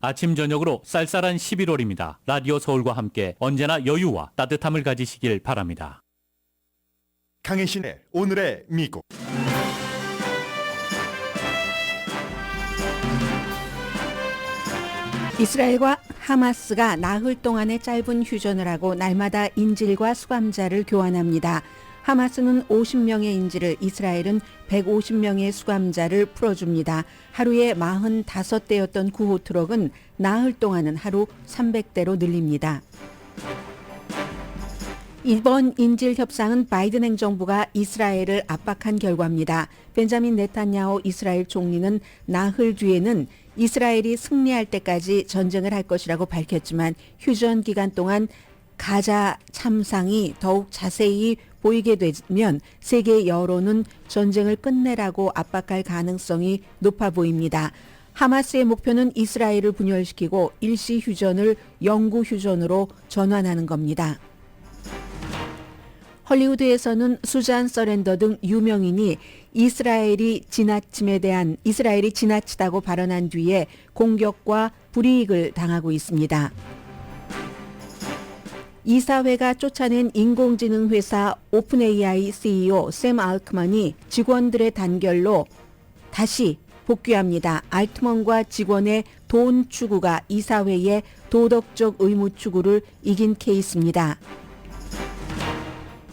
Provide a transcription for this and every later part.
아침 저녁으로 쌀쌀한 11월입니다. 라디오 서울과 함께 언제나 여유와 따뜻함을 가지시길 바랍니다. 강혜신의 오늘의 미국. 이스라엘과 하마스가 나흘 동안의 짧은 휴전을 하고 날마다 인질과 수감자를 교환합니다. 하마스는 50명의 인질을, 이스라엘은 150명의 수감자를 풀어줍니다. 하루에 45대였던 구호 트럭은 나흘 동안은 하루 300대로 늘립니다. 이번 인질 협상은 바이든 행정부가 이스라엘을 압박한 결과입니다. 벤자민 네탄야후 이스라엘 총리는 나흘 뒤에는 이스라엘이 승리할 때까지 전쟁을 할 것이라고 밝혔지만 휴전 기간 동안 가자 참상이 더욱 자세히 보이게 되면 세계 여론은 전쟁을 끝내라고 압박할 가능성이 높아 보입니다. 하마스의 목표는 이스라엘을 분열시키고 일시 휴전을 영구 휴전으로 전환하는 겁니다. 헐리우드에서는 수잔 서랜더 등 유명인이 이스라엘이 지나치다고 발언한 뒤에 공격과 불이익을 당하고 있습니다. 이사회가 쫓아낸 인공지능 회사 오픈 AI CEO 샘 알트먼이 직원들의 단결로 다시 복귀합니다. 알트먼과 직원의 돈 추구가 이사회의 도덕적 의무 추구를 이긴 케이스입니다.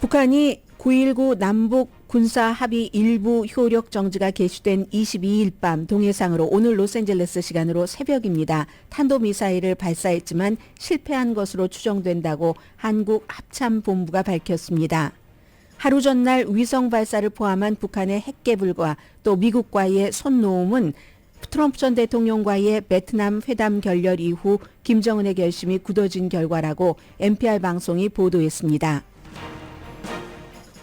북한이 9.19 남북 군사 합의 일부 효력 정지가 개시된 22일 밤 동해상으로 오늘 로스앤젤레스 시간으로 새벽입니다. 탄도미사일을 발사했지만 실패한 것으로 추정된다고 한국합참본부가 밝혔습니다. 하루 전날 위성 발사를 포함한 북한의 핵개불과 또 미국과의 손놓음은 트럼프 전 대통령과의 베트남 회담 결렬 이후 김정은의 결심이 굳어진 결과라고 NPR 방송이 보도했습니다.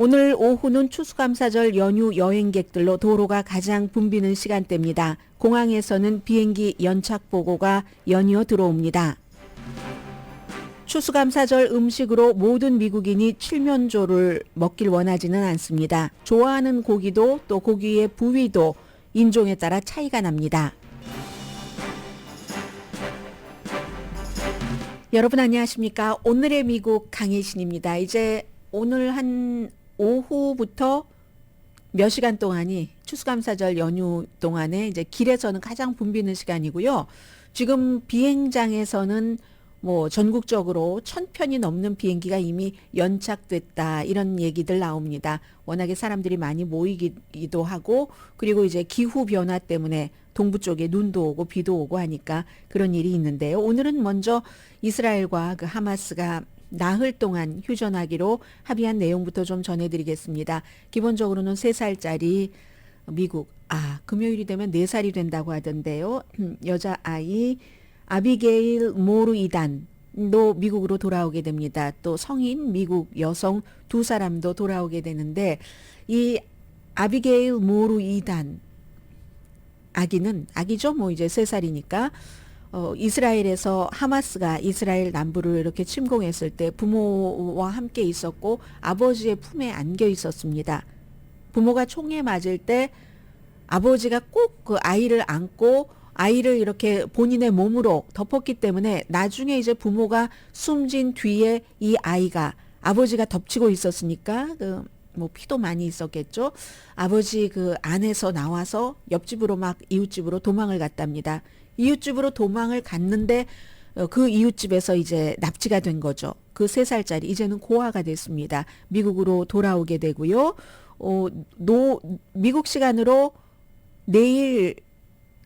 오늘 오후는 추수감사절 연휴 여행객들로 도로가 가장 붐비는 시간대입니다. 공항에서는 비행기 연착 보고가 연이어 들어옵니다. 추수감사절 음식으로 모든 미국인이 칠면조를 먹길 원하지는 않습니다. 좋아하는 고기도 또 고기의 부위도 인종에 따라 차이가 납니다. 여러분 안녕하십니까? 오늘의 미국 강혜신입니다. 이제 오늘 한 오후부터 몇 시간 동안이 추수감사절 연휴 동안에 이제 길에서는 가장 붐비는 시간이고요. 지금 비행장에서는 뭐 전국적으로 1,000편이 넘는 비행기가 이미 연착됐다 이런 얘기들 나옵니다. 워낙에 사람들이 많이 모이기도 하고 그리고 이제 기후 변화 때문에 동부 쪽에 눈도 오고 비도 오고 하니까 그런 일이 있는데요. 오늘은 먼저 이스라엘과 그 하마스가 나흘 동안 휴전하기로 합의한 내용부터 좀 전해드리겠습니다. 기본적으로는 3살짜리 미국, 금요일이 되면 4살이 된다고 하던데요. 여자아이 아비게일 모루 이단도 미국으로 돌아오게 됩니다. 또 성인 미국 여성 2사람도 돌아오게 되는데 이 아비게일 모루 이단 아기죠. 뭐 이제 3살이니까 이스라엘에서 하마스가 이스라엘 남부를 이렇게 침공했을 때 부모와 함께 있었고 아버지의 품에 안겨 있었습니다. 부모가 총에 맞을 때 아버지가 꼭 그 아이를 안고 아이를 이렇게 본인의 몸으로 덮었기 때문에 나중에 이제 부모가 숨진 뒤에 이 아이가 아버지가 덮치고 있었으니까 뭐 피도 많이 있었겠죠. 아버지 그 안에서 나와서 옆집으로 막 이웃집으로 도망을 갔답니다. 이웃집으로 도망을 갔는데 그 이웃집에서 이제 납치가 된 거죠. 그 3살짜리 이제는 고아가 됐습니다. 미국으로 돌아오게 되고요. 미국 시간으로 내일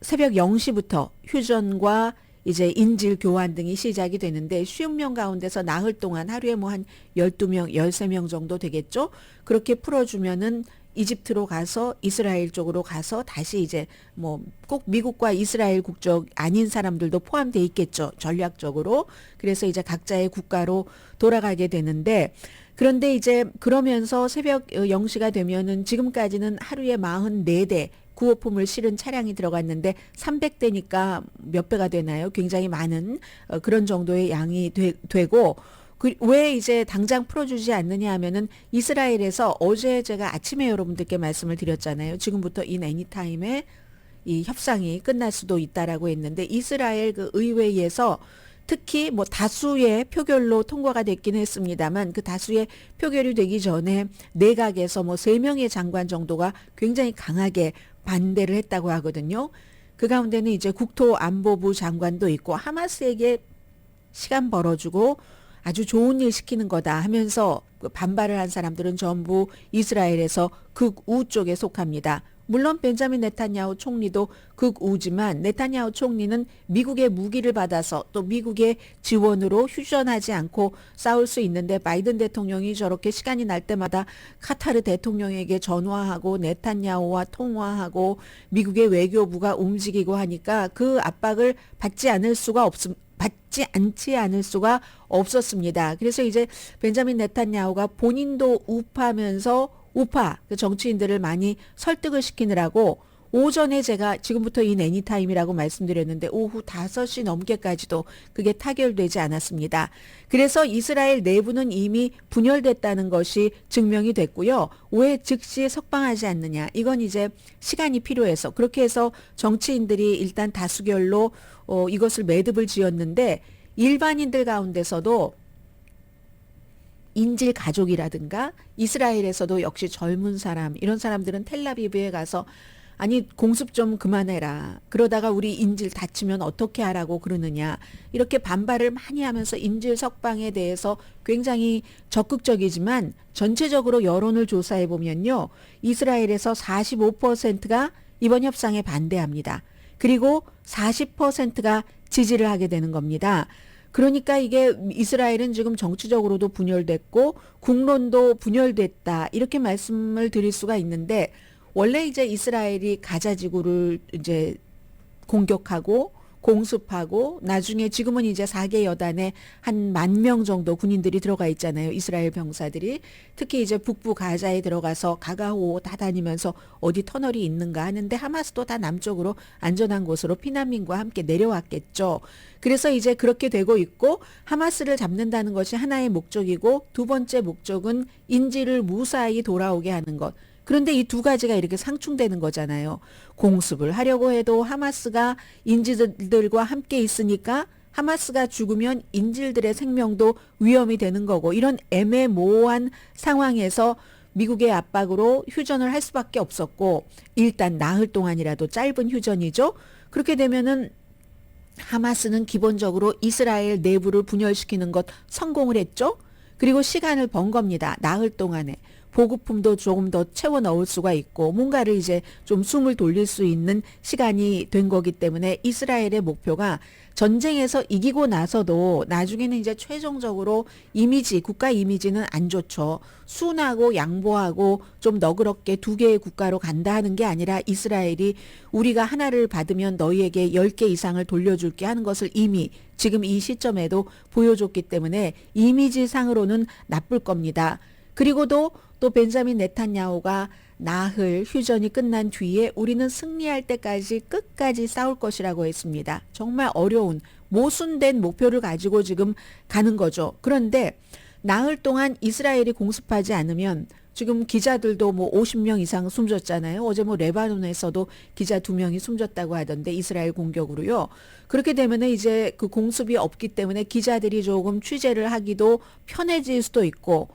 새벽 0시부터 휴전과 이제 인질 교환 등이 시작이 되는데 50명 가운데서 나흘 동안 하루에 뭐 한 12명, 13명 정도 되겠죠. 그렇게 풀어주면은 이집트로 가서 이스라엘 쪽으로 가서 다시 이제 뭐 꼭 미국과 이스라엘 국적 아닌 사람들도 포함되어 있겠죠. 전략적으로. 그래서 이제 각자의 국가로 돌아가게 되는데 그런데 이제 그러면서 새벽 0시가 되면은 지금까지는 하루에 44대 구호품을 실은 차량이 들어갔는데 300대니까 몇 배가 되나요? 굉장히 많은 그런 정도의 양이 되고 왜 이제 당장 풀어주지 않느냐 하면은 이스라엘에서 어제 제가 아침에 여러분들께 말씀을 드렸잖아요. 지금부터 인 애니타임에 이 협상이 끝날 수도 있다라고 했는데 이스라엘 그 의회에서 특히 뭐 다수의 표결로 통과가 됐긴 했습니다만 그 다수의 표결이 되기 전에 내각에서 뭐 3명의 장관 정도가 굉장히 강하게 반대를 했다고 하거든요. 그 가운데는 이제 국토안보부 장관도 있고 하마스에게 시간 벌어주고 아주 좋은 일 시키는 거다 하면서 반발을 한 사람들은 전부 이스라엘에서 극우 쪽에 속합니다. 물론 벤자민 네탄야후 총리도 극우지만 네탄야후 총리는 미국의 무기를 받아서 또 미국의 지원으로 휴전하지 않고 싸울 수 있는데 바이든 대통령이 저렇게 시간이 날 때마다 카타르 대통령에게 전화하고 네탄야후와 통화하고 미국의 외교부가 움직이고 하니까 그 압박을 받지 않지 않을 수가 없었습니다. 그래서 이제 벤자민 네탄야후가 본인도 우파 그 정치인들을 많이 설득을 시키느라고 오전에 제가 지금부터 인 애니타임이라고 말씀드렸는데 오후 5시 넘게까지도 그게 타결되지 않았습니다. 그래서 이스라엘 내부는 이미 분열됐다는 것이 증명이 됐고요. 왜 즉시 석방하지 않느냐. 이건 이제 시간이 필요해서 그렇게 해서 정치인들이 일단 다수결로 이것을 매듭을 지었는데 일반인들 가운데서도 인질 가족이라든가 이스라엘에서도 역시 젊은 사람 이런 사람들은 텔라비브에 가서 아니 공습 좀 그만해라. 그러다가 우리 인질 다치면 어떻게 하라고 그러느냐. 이렇게 반발을 많이 하면서 인질 석방에 대해서 굉장히 적극적이지만 전체적으로 여론을 조사해 보면요. 이스라엘에서 45%가 이번 협상에 반대합니다. 그리고 40%가 지지를 하게 되는 겁니다. 그러니까 이게 이스라엘은 지금 정치적으로도 분열됐고 국론도 분열됐다. 이렇게 말씀을 드릴 수가 있는데 원래 이제 이스라엘이 가자 지구를 이제 공격하고 공습하고 나중에 지금은 이제 4개 여단에 한 10,000명 정도 군인들이 들어가 있잖아요. 이스라엘 병사들이. 특히 이제 북부 가자에 들어가서 가가호 다 다니면서 어디 터널이 있는가 하는데 하마스도 다 남쪽으로 안전한 곳으로 피난민과 함께 내려왔겠죠. 그래서 이제 그렇게 되고 있고 하마스를 잡는다는 것이 하나의 목적이고 두 번째 목적은 인질을 무사히 돌아오게 하는 것. 그런데 이 두 가지가 이렇게 상충되는 거잖아요. 공습을 하려고 해도 하마스가 인질들과 함께 있으니까 하마스가 죽으면 인질들의 생명도 위험이 되는 거고 이런 애매모호한 상황에서 미국의 압박으로 휴전을 할 수밖에 없었고 일단 나흘 동안이라도 짧은 휴전이죠. 그렇게 되면은 하마스는 기본적으로 이스라엘 내부를 분열시키는 것 성공을 했죠. 그리고 시간을 번 겁니다. 나흘 동안에. 보급품도 조금 더 채워 넣을 수가 있고 뭔가를 이제 좀 숨을 돌릴 수 있는 시간이 된 거기 때문에 이스라엘의 목표가 전쟁에서 이기고 나서도 나중에는 이제 최종적으로 국가 이미지는 안 좋죠. 순하고 양보하고 좀 너그럽게 두 개의 국가로 간다 하는 게 아니라 이스라엘이 우리가 하나를 받으면 너희에게 10개 이상을 돌려줄게 하는 것을 이미 지금 이 시점에도 보여줬기 때문에 이미지상으로는 나쁠 겁니다. 그리고도 또 벤자민 네탄야후가 나흘 휴전이 끝난 뒤에 우리는 승리할 때까지 끝까지 싸울 것이라고 했습니다. 정말 어려운 모순된 목표를 가지고 지금 가는 거죠. 그런데 나흘 동안 이스라엘이 공습하지 않으면 지금 기자들도 뭐 50명 이상 숨졌잖아요. 어제 뭐 레바논에서도 기자 2명이 숨졌다고 하던데 이스라엘 공격으로요. 그렇게 되면 이제 그 공습이 없기 때문에 기자들이 조금 취재를 하기도 편해질 수도 있고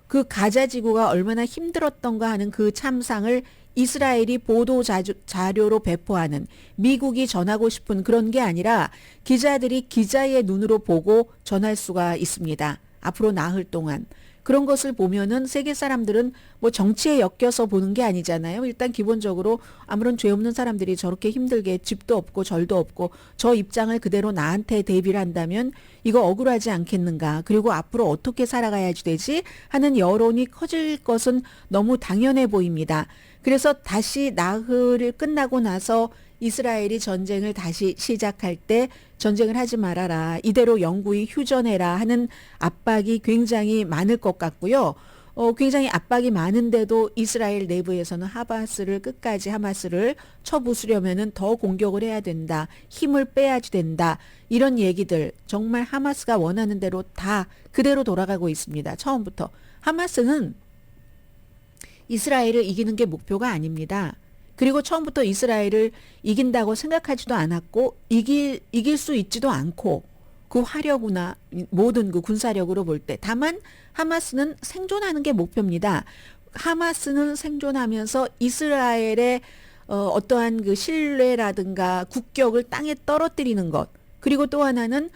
그 가자 지구가 얼마나 힘들었던가 하는 그 참상을 이스라엘이 보도 자료로 배포하는 미국이 전하고 싶은 그런 게 아니라 기자들이 기자의 눈으로 보고 전할 수가 있습니다. 앞으로 나흘 동안. 그런 것을 보면은 세계 사람들은 뭐 정치에 엮여서 보는 게 아니잖아요. 일단 기본적으로 아무런 죄 없는 사람들이 저렇게 힘들게 집도 없고 절도 없고 저 입장을 그대로 나한테 대비를 한다면 이거 억울하지 않겠는가. 그리고 앞으로 어떻게 살아가야지 되지 하는 여론이 커질 것은 너무 당연해 보입니다. 그래서 다시 나흘을 끝나고 나서 이스라엘이 전쟁을 다시 시작할 때 전쟁을 하지 말아라. 이대로 영구히 휴전해라 하는 압박이 굉장히 많을 것 같고요. 굉장히 압박이 많은데도 이스라엘 내부에서는 하마스를 쳐부수려면은 더 공격을 해야 된다. 힘을 빼야지 된다. 이런 얘기들 정말 하마스가 원하는 대로 다 그대로 돌아가고 있습니다. 처음부터. 하마스는 이스라엘을 이기는 게 목표가 아닙니다. 그리고 처음부터 이스라엘을 이긴다고 생각하지도 않았고 이길 수 있지도 않고 그 화력이나 모든 그 군사력으로 볼 때 다만 하마스는 생존하는 게 목표입니다. 하마스는 생존하면서 이스라엘의 어떠한 그 신뢰라든가 국격을 땅에 떨어뜨리는 것. 그리고 또 하나는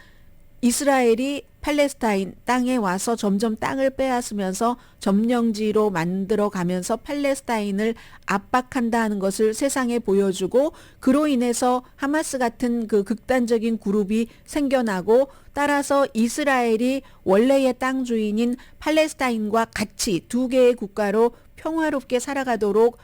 이스라엘이 팔레스타인 땅에 와서 점점 땅을 빼앗으면서 점령지로 만들어 가면서 팔레스타인을 압박한다 하는 것을 세상에 보여주고 그로 인해서 하마스 같은 그 극단적인 그룹이 생겨나고 따라서 이스라엘이 원래의 땅 주인인 팔레스타인과 같이 두 개의 국가로 평화롭게 살아가도록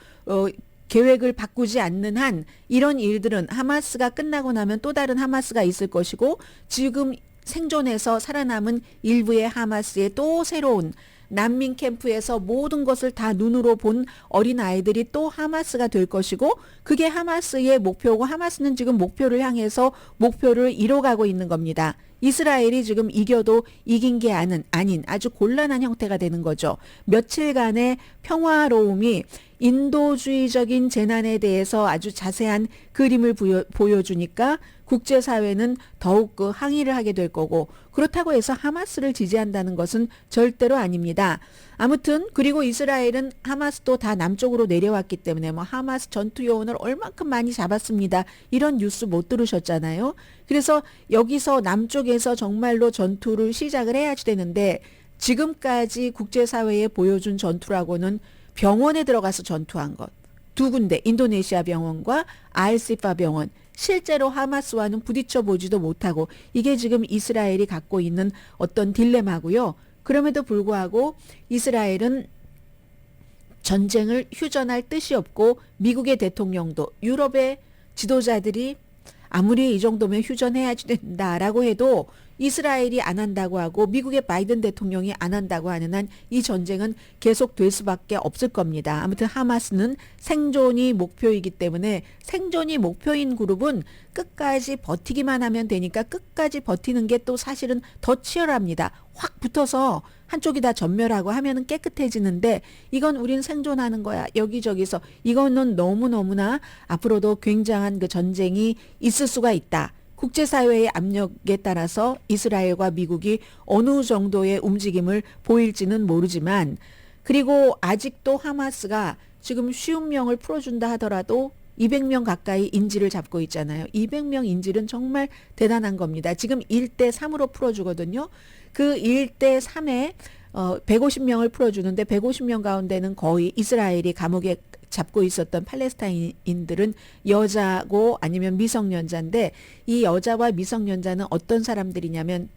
계획을 바꾸지 않는 한 이런 일들은 하마스가 끝나고 나면 또 다른 하마스가 있을 것이고 지금 생존해서 살아남은 일부의 하마스의 또 새로운 난민 캠프에서 모든 것을 다 눈으로 본 어린 아이들이 또 하마스가 될 것이고 그게 하마스의 목표고 하마스는 지금 목표를 향해서 목표를 이뤄가고 있는 겁니다. 이스라엘이 지금 이겨도 이긴 게 아닌 아주 곤란한 형태가 되는 거죠. 며칠간의 평화로움이 인도주의적인 재난에 대해서 아주 자세한 그림을 보여주니까 국제사회는 더욱 그 항의를 하게 될 거고 그렇다고 해서 하마스를 지지한다는 것은 절대로 아닙니다. 아무튼 그리고 이스라엘은 하마스도 다 남쪽으로 내려왔기 때문에 뭐 하마스 전투 요원을 얼만큼 많이 잡았습니다. 이런 뉴스 못 들으셨잖아요. 그래서 여기서 남쪽에서 정말로 전투를 시작을 해야지 되는데 지금까지 국제사회에 보여준 전투라고는 병원에 들어가서 전투한 것. 두 군데 인도네시아 병원과 알시파 병원. 실제로 하마스와는 부딪혀 보지도 못하고 이게 지금 이스라엘이 갖고 있는 어떤 딜레마고요. 그럼에도 불구하고 이스라엘은 전쟁을 휴전할 뜻이 없고 미국의 대통령도 유럽의 지도자들이 아무리 이 정도면 휴전해야지 된다라고 해도 이스라엘이 안 한다고 하고 미국의 바이든 대통령이 안 한다고 하는 한 이 전쟁은 계속될 수밖에 없을 겁니다. 아무튼 하마스는 생존이 목표이기 때문에 생존이 목표인 그룹은 끝까지 버티기만 하면 되니까 끝까지 버티는 게 또 사실은 더 치열합니다. 확 붙어서 한쪽이 다 전멸하고 하면은 깨끗해지는데 이건 우린 생존하는 거야. 여기저기서 이거는 너무너무나 앞으로도 굉장한 그 전쟁이 있을 수가 있다. 국제사회의 압력에 따라서 이스라엘과 미국이 어느 정도의 움직임을 보일지는 모르지만 그리고 아직도 하마스가 지금 쉬운 명을 풀어준다 하더라도 200명 가까이 인질을 잡고 있잖아요. 200명 인질은 정말 대단한 겁니다. 지금 1대 3으로 풀어주거든요. 그 1대 3에 150명을 풀어주는데 150명 가운데는 거의 이스라엘이 감옥에 잡고 있었던 팔레스타인인들은 여자고 아니면 미성년자인데 이 여자와 미성년자는 어떤 사람들이냐면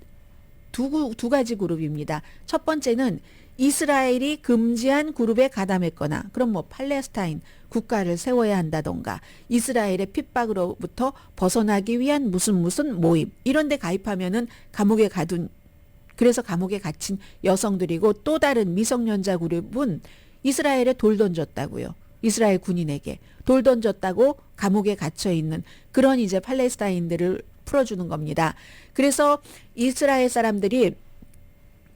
두 가지 그룹입니다. 첫 번째는 이스라엘이 금지한 그룹에 가담했거나 그럼 뭐 팔레스타인 국가를 세워야 한다던가 이스라엘의 핍박으로부터 벗어나기 위한 무슨 모임 이런 데 가입하면은 감옥에 가둔 그래서 감옥에 갇힌 여성들이고 또 다른 미성년자 그룹은 이스라엘에 돌 던졌다고요. 이스라엘 군인에게 돌 던졌다고 감옥에 갇혀 있는 그런 이제 팔레스타인들을 풀어주는 겁니다. 그래서 이스라엘 사람들이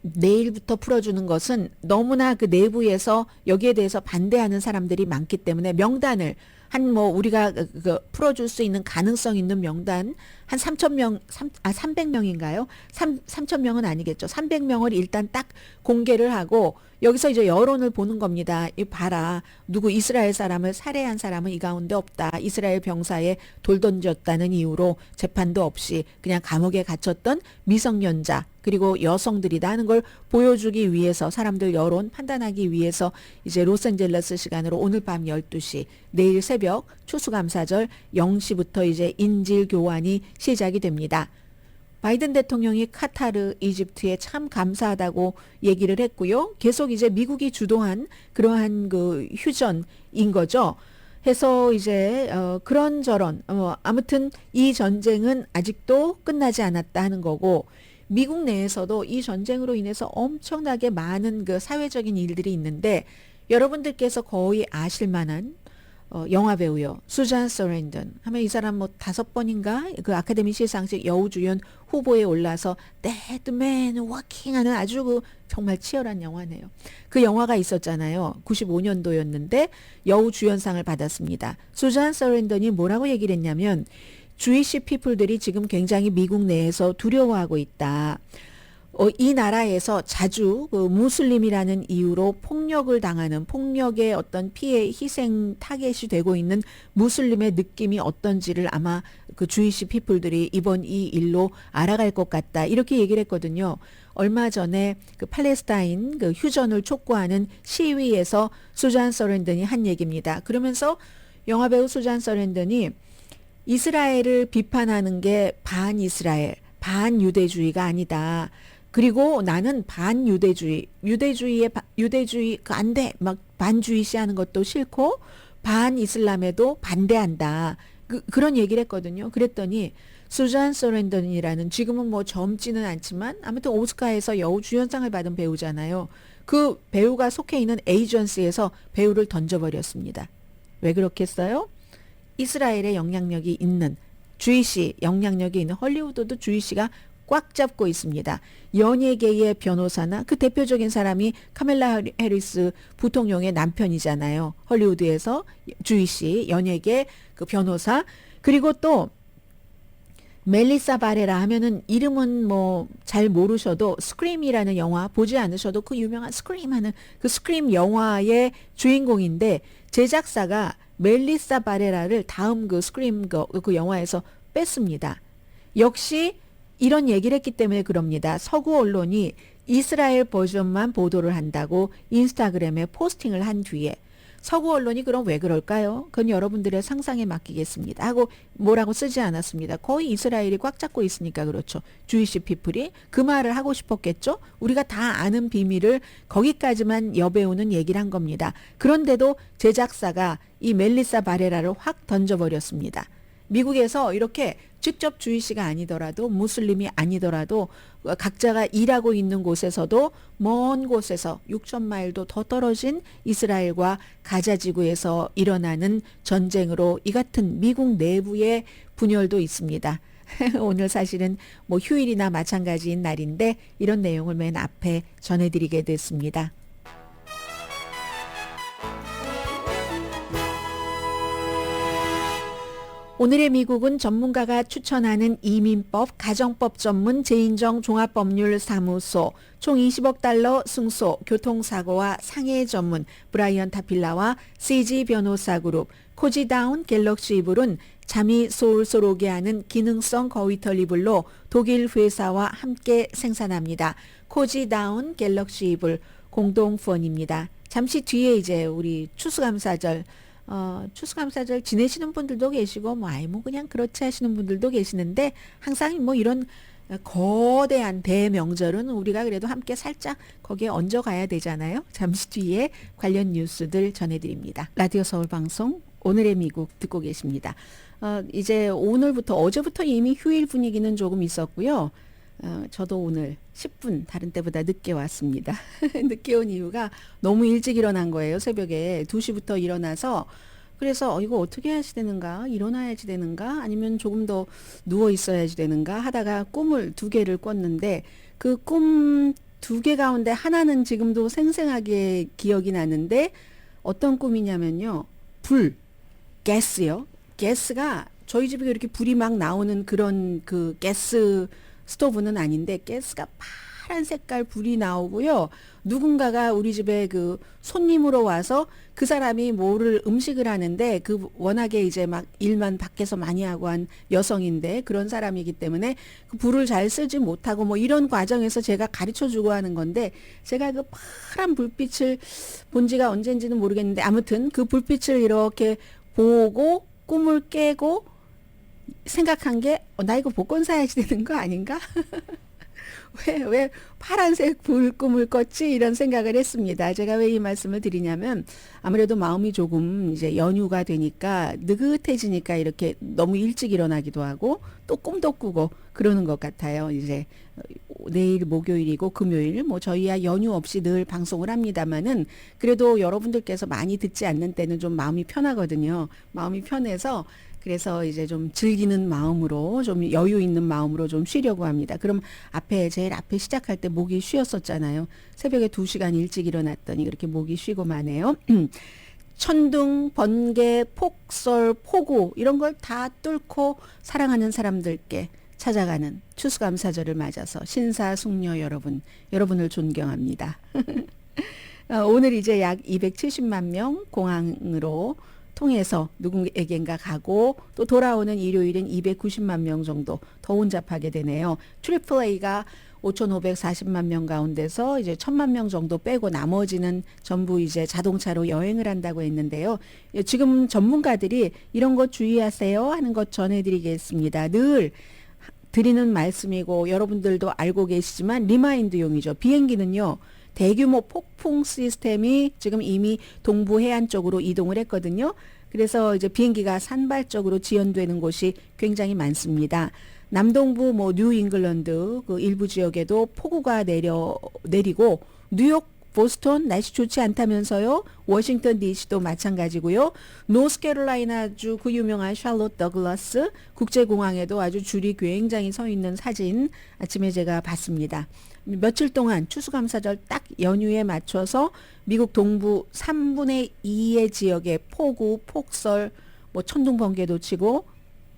내일부터 풀어주는 것은 너무나 그 내부에서 여기에 대해서 반대하는 사람들이 많기 때문에 명단을 한 뭐 우리가 풀어줄 수 있는 가능성 있는 명단 한 3,000명, 300명인가요? 3,000명은 아니겠죠. 300명을 일단 딱 공개를 하고 여기서 이제 여론을 보는 겁니다. 이 봐라. 누구 이스라엘 사람을 살해한 사람은 이 가운데 없다. 이스라엘 병사에 돌 던졌다는 이유로 재판도 없이 그냥 감옥에 갇혔던 미성년자 그리고 여성들이다 하는 걸 보여주기 위해서 사람들 여론 판단하기 위해서 이제 로스앤젤레스 시간으로 오늘 밤 12시 내일 새벽 추수감사절 0시부터 이제 인질 교환이 시작이 됩니다. 바이든 대통령이 카타르, 이집트에 참 감사하다고 얘기를 했고요. 계속 이제 미국이 주도한 그러한 그 휴전인 거죠. 해서 이제 그런저런 아무튼 이 전쟁은 아직도 끝나지 않았다 하는 거고 미국 내에서도 이 전쟁으로 인해서 엄청나게 많은 그 사회적인 일들이 있는데 여러분들께서 거의 아실 만한 영화 배우요. 수잔 서랜던 하면 이 사람 뭐 5번인가 그 아카데미 시상식 여우주연 후보에 올라서 Dead Man Walking 하는 아주 그 정말 치열한 영화네요. 그 영화가 있었잖아요. 95년도였는데 여우주연상을 받았습니다. 수잔 서랜던이 뭐라고 얘기를 했냐면 주이시 피플들이 지금 굉장히 미국 내에서 두려워하고 있다. 이 나라에서 자주 그 무슬림이라는 이유로 폭력을 당하는 폭력의 어떤 피해 희생 타겟이 되고 있는 무슬림의 느낌이 어떤지를 아마 그 주이시 피플들이 이번 이 일로 알아갈 것 같다. 이렇게 얘기를 했거든요. 얼마 전에 그 팔레스타인 그 휴전을 촉구하는 시위에서 수잔 서랜던이 한 얘기입니다. 그러면서 영화배우 수잔 서랜던이 이스라엘을 비판하는 게 반이스라엘, 반유대주의가 아니다. 그리고 나는 반유대주의, 유대주의 안 돼. 막 반주의시하는 것도 싫고 반이슬람에도 반대한다. 그런 얘기를 했거든요. 그랬더니 수잔 서랜던이라는 지금은 뭐 젊지는 않지만 아무튼 오스카에서 여우주연상을 받은 배우잖아요. 그 배우가 속해 있는 에이전시에서 배우를 던져버렸습니다. 왜 그렇겠어요? 이스라엘의 영향력이 있는 주이시 영향력이 있는 헐리우드도 주이시가 꽉 잡고 있습니다. 연예계의 변호사나 그 대표적인 사람이 카멜라 해리스 부통령의 남편이잖아요. 헐리우드에서 주이시 연예계 그 변호사. 그리고 또 멜리사 바레라 하면은 이름은 뭐 잘 모르셔도 스크림이라는 영화 보지 않으셔도 그 유명한 스크림 하는 그 스크림 영화의 주인공인데 제작사가 멜리사 바레라를 다음 그 스크림 그 영화에서 뺐습니다. 역시 이런 얘기를 했기 때문에 그럽니다. 서구 언론이 이스라엘 버전만 보도를 한다고 인스타그램에 포스팅을 한 뒤에 서구 언론이 그럼 왜 그럴까요? 그건 여러분들의 상상에 맡기겠습니다. 하고 뭐라고 쓰지 않았습니다. 거의 이스라엘이 꽉 잡고 있으니까 그렇죠. 주이시 피플이 그 말을 하고 싶었겠죠. 우리가 다 아는 비밀을 거기까지만 여배우는 얘기를 한 겁니다. 그런데도 제작사가 이 멜리사 바레라를 확 던져버렸습니다. 미국에서 이렇게 직접 주이시가 아니더라도 무슬림이 아니더라도 각자가 일하고 있는 곳에서도 먼 곳에서 6,000마일도 더 떨어진 이스라엘과 가자 지구에서 일어나는 전쟁으로 이 같은 미국 내부의 분열도 있습니다. 오늘 사실은 뭐 휴일이나 마찬가지인 날인데 이런 내용을 맨 앞에 전해드리게 됐습니다. 오늘의 미국은 전문가가 추천하는 이민법, 가정법 전문 재인정 종합법률사무소, 총 20억 달러 승소, 교통사고와 상해 전문 브라이언 타필라와 CG 변호사그룹, 코지다운 갤럭시 이불은 잠이 솔솔 오게 하는 기능성 거위털 이불로 독일 회사와 함께 생산합니다. 코지다운 갤럭시 이불 공동후원입니다. 잠시 뒤에 이제 우리 추수감사절 추수감사절 지내시는 분들도 계시고 뭐 그냥 그렇지 하시는 분들도 계시는데 항상 뭐 이런 거대한 대명절은 우리가 그래도 함께 살짝 거기에 얹어가야 되잖아요. 잠시 뒤에 관련 뉴스들 전해드립니다. 라디오 서울 방송 오늘의 미국 듣고 계십니다. 이제 오늘부터 어제부터 이미 휴일 분위기는 조금 있었고요. 저도 오늘 10분 다른 때보다 늦게 왔습니다. 늦게 온 이유가 너무 일찍 일어난 거예요. 새벽에 2시부터 일어나서 그래서 이거 어떻게 해야지 되는가? 일어나야지 되는가? 아니면 조금 더 누워 있어야지 되는가? 하다가 꿈을 2개를 꿨는데 그 꿈 2개 가운데 하나는 지금도 생생하게 기억이 나는데 어떤 꿈이냐면요. 가스요. 가스가 저희 집에 이렇게 불이 막 나오는 그런 그 가스 스토브는 아닌데 가스가 파란 색깔 불이 나오고요. 누군가가 우리 집에 그 손님으로 와서 그 사람이 뭐를 음식을 하는데 그 워낙에 이제 막 일만 밖에서 많이 하고 한 여성인데 그런 사람이기 때문에 그 불을 잘 쓰지 못하고 뭐 이런 과정에서 제가 가르쳐 주고 하는 건데 제가 그 파란 불빛을 본 지가 언젠지는 모르겠는데 아무튼 그 불빛을 이렇게 보고 꿈을 깨고 생각한 게 나 이거 복권 사야지 되는 거 아닌가? 왜 파란색 불꿈을 꿨지? 이런 생각을 했습니다. 제가 왜 이 말씀을 드리냐면 아무래도 마음이 조금 이제 연휴가 되니까 느긋해지니까 이렇게 너무 일찍 일어나기도 하고 또 꿈도 꾸고 그러는 것 같아요. 이제 내일 목요일이고 금요일 뭐 저희야 연휴 없이 늘 방송을 합니다만은 그래도 여러분들께서 많이 듣지 않는 때는 좀 마음이 편하거든요. 마음이 편해서 그래서 이제 좀 즐기는 마음으로 좀 여유 있는 마음으로 좀 쉬려고 합니다. 그럼 제일 앞에 시작할 때 목이 쉬었었잖아요. 새벽에 2시간 일찍 일어났더니 그렇게 목이 쉬고 마네요. 천둥, 번개, 폭설, 폭우 이런 걸 다 뚫고 사랑하는 사람들께 찾아가는 추수감사절을 맞아서 신사숙녀 여러분을 존경합니다. 오늘 이제 약 270만 명 공항으로 통해서 누구에겐가 가고 또 돌아오는 일요일은 290만 명 정도 더 혼잡하게 되네요. 트리플 A가 5,540만 명 가운데서 이제 1,000만 명 정도 빼고 나머지는 전부 이제 자동차로 여행을 한다고 했는데요. 지금 전문가들이 이런 것 주의하세요 하는 것 전해드리겠습니다. 늘 드리는 말씀이고 여러분들도 알고 계시지만 리마인드용이죠. 비행기는요. 대규모 폭풍 시스템이 지금 이미 동부 해안 쪽으로 이동을 했거든요. 그래서 이제 비행기가 산발적으로 지연되는 곳이 굉장히 많습니다. 남동부 뉴 잉글랜드 그 일부 지역에도 폭우가 내리고 뉴욕 보스턴 날씨 좋지 않다면서요. 워싱턴 DC도 마찬가지고요. 노스캐롤라이나주 그 유명한 샬롯 더글라스 국제공항에도 아주 줄이 굉장히 서 있는 사진 아침에 제가 봤습니다. 며칠 동안 추수감사절 딱 연휴에 맞춰서 미국 동부 3분의 2의 지역에 폭우, 폭설, 천둥 번개도 치고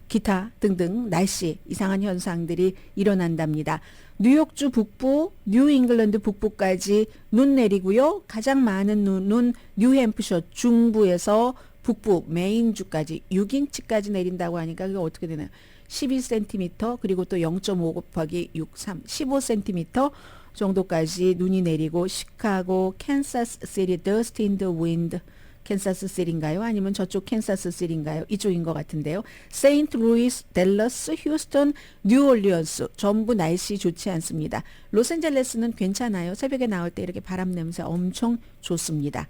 기타 등등 날씨 이상한 현상들이 일어난답니다. 뉴욕주 북부, 뉴잉글랜드 북부까지 눈 내리고요. 가장 많은 눈은 뉴햄프셔 중부에서 북부 메인주까지 6인치까지 내린다고 하니까 그게 어떻게 되나요? 12cm 그리고 또 0.5 곱하기 6, 3, 15cm 정도까지 눈이 내리고 시카고, 캔사스 시티, 더스트 인 더 윈드 캔사스 시티인가요? 아니면 저쪽 캔사스 시티인가요? 이쪽인 것 같은데요. 세인트 루이스, 댈러스, 휴스턴, 뉴올리언스 전부 날씨 좋지 않습니다. 로스앤젤레스는 괜찮아요. 새벽에 나올 때 이렇게 바람 냄새 엄청 좋습니다.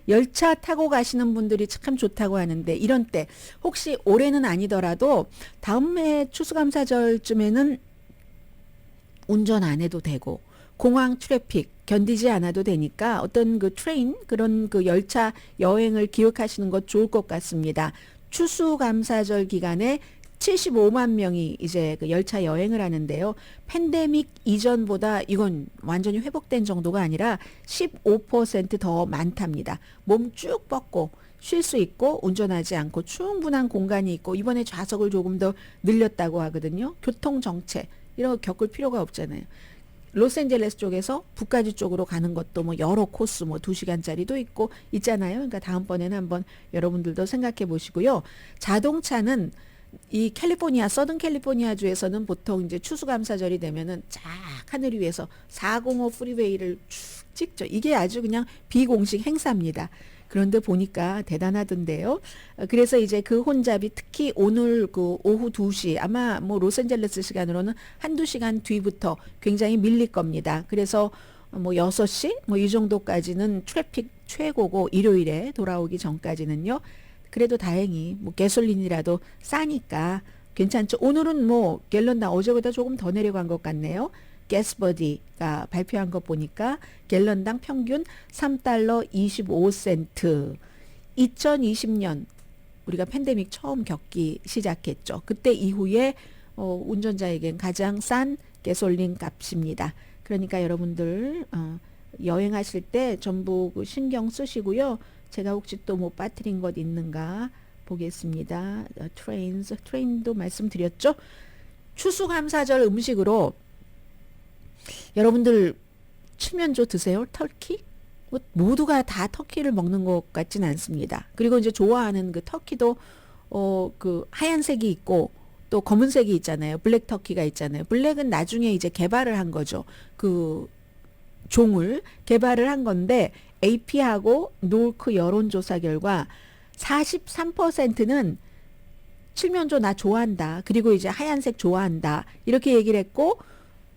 열차 타고 가시는 분들이 참 좋다고 하는데 이런 때 혹시 올해는 아니더라도 다음 해 추수감사절쯤에는 운전 안 해도 되고 공항 트래픽 견디지 않아도 되니까 어떤 그 트레인 그런 그 열차 여행을 기획하시는 것 좋을 것 같습니다. 추수감사절 기간에 75만 명이 이제 그 열차 여행을 하는데요. 팬데믹 이전보다 이건 완전히 회복된 정도가 아니라 15% 더 많답니다. 몸 쭉 뻗고 쉴 수 있고 운전하지 않고 충분한 공간이 있고 이번에 좌석을 조금 더 늘렸다고 하거든요. 교통정체 이런 거 겪을 필요가 없잖아요. 로스앤젤레스 쪽에서 북가주 쪽으로 가는 것도 여러 코스 2시간짜리도 있고 있잖아요. 그러니까 다음번에는 한번 여러분들도 생각해 보시고요. 자동차는 이 캘리포니아, 서든 캘리포니아주에서는 보통 이제 추수감사절이 되면은 쫙 하늘 위에서 405 프리웨이를 쭉 찍죠. 이게 아주 그냥 비공식 행사입니다. 그런데 보니까 대단하던데요. 그래서 이제 그 혼잡이 특히 오늘 그 오후 2시 아마 로스앤젤레스 시간으로는 한두 시간 뒤부터 굉장히 밀릴 겁니다. 그래서 6시 이 정도까지는 트래픽 최고고 일요일에 돌아오기 전까지는요. 그래도 다행히 가솔린이라도 싸니까 괜찮죠. 오늘은 갤런당 어제보다 조금 더 내려간 것 같네요. 가스버디가 발표한 거 보니까 갤런당 평균 3달러 25센트. 2020년 우리가 팬데믹 처음 겪기 시작했죠. 그때 이후에 운전자에겐 가장 싼 가솔린 값입니다. 그러니까 여러분들 여행하실 때 전부 신경 쓰시고요. 제가 혹시 또 빠뜨린 것 있는가 보겠습니다. 트레인도 말씀드렸죠. 추수감사절 음식으로 여러분들 칠면조 드세요? 터키? 모두가 다 터키를 먹는 것 같진 않습니다. 그리고 이제 좋아하는 그 터키도 그 하얀색이 있고 또 검은색이 있잖아요. 블랙 터키가 있잖아요. 블랙은 나중에 이제 개발을 한 거죠. 그 종을 개발을 한 건데 AP하고 노크 여론조사 결과 43%는 칠면조 나 좋아한다. 그리고 이제 하얀색 좋아한다. 이렇게 얘기를 했고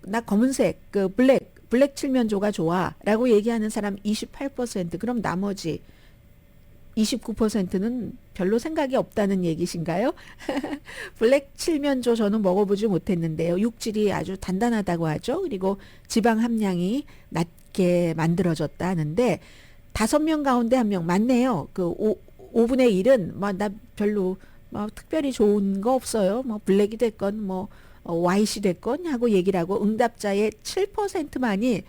나 검은색 그 블랙 칠면조가 좋아라고 얘기하는 사람 28%. 그럼 나머지 29%는 별로 생각이 없다는 얘기신가요? 블랙 칠면조 저는 먹어보지 못했는데요. 육질이 아주 단단하다고 하죠. 그리고 지방 함량이 낮게 만들어졌다 하는데 5명 가운데 1명 맞네요. 그 5분의 1은 나 별로 특별히 좋은 거 없어요. 블랙이 됐건 화이트이 됐건 하고 얘기를 하고 응답자의 7%만이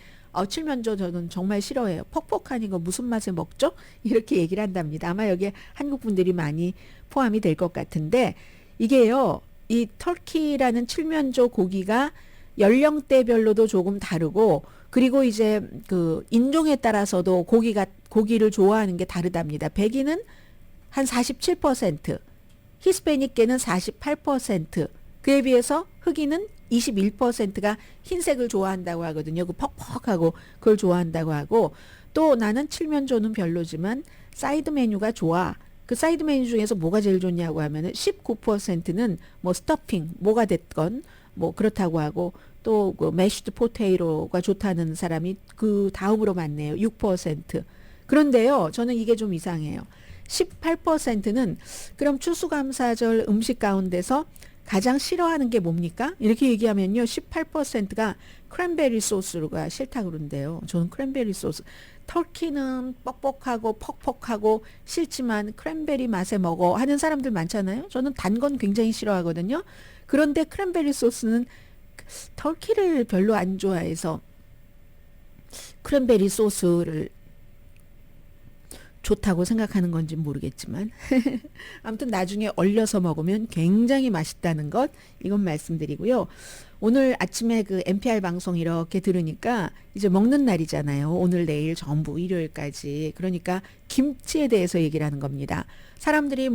칠면조 저는 정말 싫어해요. 퍽퍽하니 거 무슨 맛에 먹죠? 이렇게 얘기를 한답니다. 아마 여기에 한국 분들이 많이 포함이 될 것 같은데 이게요. 이 터키라는 칠면조 고기가 연령대별로도 조금 다르고 그리고 이제 그 인종에 따라서도 고기를 좋아하는 게 다르답니다. 백인은 한 47%, 히스패닉계는 48%, 그에 비해서 흑인은 21%가 흰색을 좋아한다고 하거든요. 그 퍽퍽하고 그걸 좋아한다고 하고 또 나는 칠면조는 별로지만 사이드 메뉴가 좋아. 그 사이드 메뉴 중에서 뭐가 제일 좋냐고 하면은 19%는 스토핑 뭐가 됐건 그렇다고 하고 또 그 매쉬드 포테이로가 좋다는 사람이 그 다음으로 많네요. 6%. 그런데요. 저는 이게 좀 이상해요. 18%는 그럼 추수감사절 음식 가운데서 가장 싫어하는 게 뭡니까? 이렇게 얘기하면요. 18%가 크랜베리 소스가 싫다고 그러는데요. 저는 크랜베리 소스. 터키는 뻑뻑하고 퍽퍽하고 싫지만 크랜베리 맛에 먹어 하는 사람들 많잖아요. 저는 단 건 굉장히 싫어하거든요. 그런데 크랜베리 소스는 터키를 별로 안 좋아해서 크랜베리 소스를 좋다고 생각하는 건지 모르겠지만 아무튼 나중에 얼려서 먹으면 굉장히 맛있다는 것 이건 말씀드리고요. 오늘 아침에 그 NPR 방송 이렇게 들으니까 이제 먹는 날이잖아요. 오늘 내일 전부 일요일까지. 그러니까 김치에 대해서 얘기를 하는 겁니다. 사람들이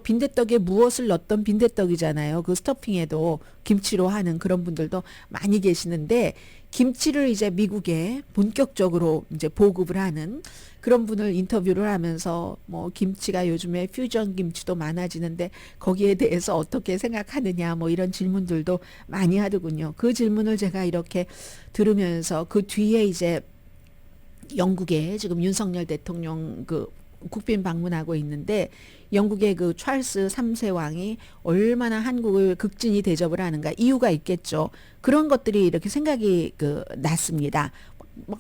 빈대떡에 무엇을 넣었던 빈대떡이잖아요. 그 스토핑에도 김치로 하는 그런 분들도 많이 계시는데 김치를 이제 미국에 본격적으로 이제 보급을 하는 그런 분을 인터뷰를 하면서 김치가 요즘에 퓨전 김치도 많아지는데 거기에 대해서 어떻게 생각하느냐 이런 질문들도 많이 하더군요. 그 질문을 제가 이렇게 들으면서 그 뒤에 이제 영국에 지금 윤석열 대통령 그 국빈 방문하고 있는데 영국의 그 찰스 3세 왕이 얼마나 한국을 극진히 대접을 하는가 이유가 있겠죠. 그런 것들이 이렇게 생각이 났습니다.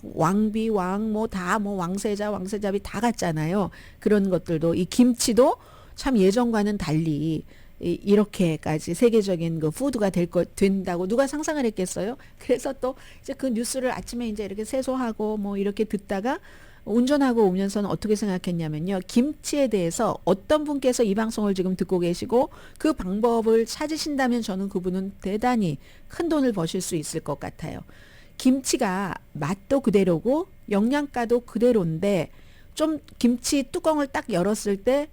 왕비 왕 왕세자비 다 같잖아요. 그런 것들도 이 김치도 참 예전과는 달리 이렇게까지 세계적인 그 푸드가 된다고 누가 상상을 했겠어요? 그래서 또 이제 그 뉴스를 아침에 이제 이렇게 세소하고 이렇게 듣다가 운전하고 오면서는 어떻게 생각했냐면요. 김치에 대해서 어떤 분께서 이 방송을 지금 듣고 계시고 그 방법을 찾으신다면 저는 그분은 대단히 큰 돈을 버실 수 있을 것 같아요. 김치가 맛도 그대로고 영양가도 그대로인데 좀 김치 뚜껑을 딱 열었을 때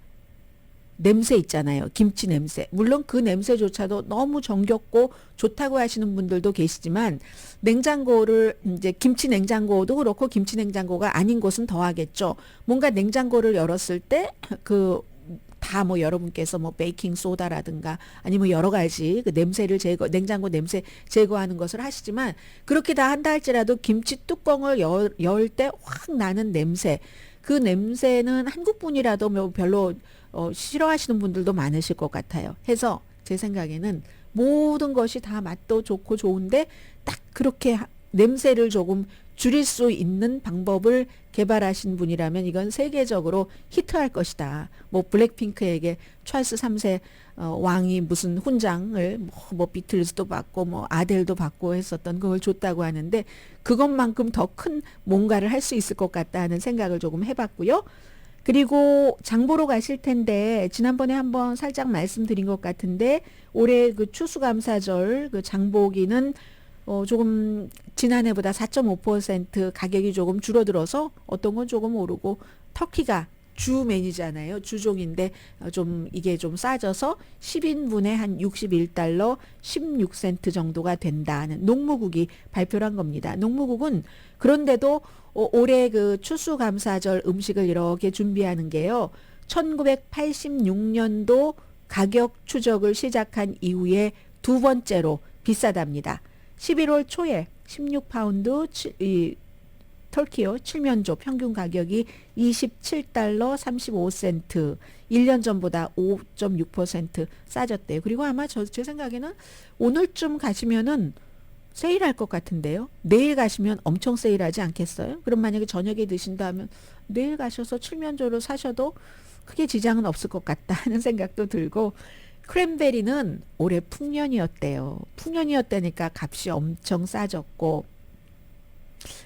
냄새 있잖아요. 김치 냄새. 물론 그 냄새조차도 너무 정겹고 좋다고 하시는 분들도 계시지만 냉장고를 이제 김치 냉장고도 그렇고 김치 냉장고가 아닌 곳은 더 하겠죠. 뭔가 냉장고를 열었을 때 다 여러분께서 베이킹 소다라든가 아니면 여러 가지 그 냄새를 냉장고 냄새 제거하는 것을 하시지만 그렇게 다 한다 할지라도 김치 뚜껑을 열 때 확 나는 냄새. 그 냄새는 한국 분이라도 별로 싫어하시는 분들도 많으실 것 같아요. 해서 제 생각에는 모든 것이 다 맛도 좋고 좋은데 딱 그렇게 냄새를 조금 줄일 수 있는 방법을 개발하신 분이라면 이건 세계적으로 히트할 것이다. 블랙핑크에게 찰스 3세 왕이 무슨 훈장을 비틀즈도 받고 아델도 받고 했었던 그걸 줬다고 하는데 그것만큼 더 큰 뭔가를 할 수 있을 것 같다 하는 생각을 조금 해봤고요. 그리고 장보러 가실 텐데 지난번에 한번 살짝 말씀드린 것 같은데 올해 그 추수감사절 그 장보기는 조금 지난해보다 4.5% 가격이 조금 줄어들어서 어떤 건 조금 오르고 터키가 주 메뉴잖아요. 주종인데 좀 이게 좀 싸져서 10인분에 한 61달러 16센트 정도가 된다는 농무국이 발표를 한 겁니다. 농무국은 그런데도 올해 그 추수감사절 음식을 이렇게 준비하는 게요. 1986년도 가격 추적을 시작한 이후에 두 번째로 비싸답니다. 11월 초에 16파운드 터키요. 칠면조 평균 가격이 27달러 35센트. 1년 전보다 5.6% 싸졌대요. 그리고 아마 제 생각에는 오늘쯤 가시면은 세일할 것 같은데요. 내일 가시면 엄청 세일하지 않겠어요? 그럼 만약에 저녁에 드신다 하면 내일 가셔서 칠면조를 사셔도 크게 지장은 없을 것 같다 하는 생각도 들고, 크랜베리는 올해 풍년이었대요. 풍년이었다니까 값이 엄청 싸졌고,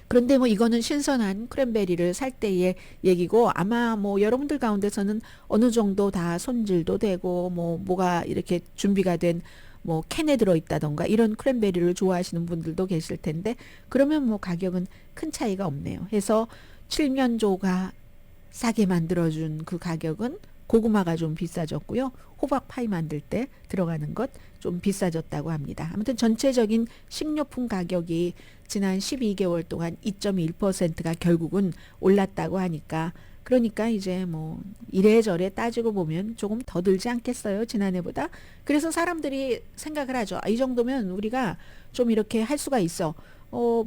그런데 뭐 이거는 신선한 크랜베리를 살 때의 얘기고, 아마 뭐 여러분들 가운데서는 어느 정도 다 손질도 되고 뭐가 이렇게 준비가 된 뭐 캔에 들어있다던가 이런 크랜베리를 좋아하시는 분들도 계실 텐데, 그러면 뭐 가격은 큰 차이가 없네요. 해서 칠면조가 싸게 만들어준 그 가격은 고구마가 좀 비싸졌고요. 호박 파이 만들 때 들어가는 것 좀 비싸졌다고 합니다. 아무튼 전체적인 식료품 가격이 지난 12개월 동안 2.1%가 결국은 올랐다고 하니까, 그러니까 이제 뭐 이래저래 따지고 보면 조금 더 들지 않겠어요, 지난해보다. 그래서 사람들이 생각을 하죠. 이 정도면 우리가 좀 이렇게 할 수가 있어.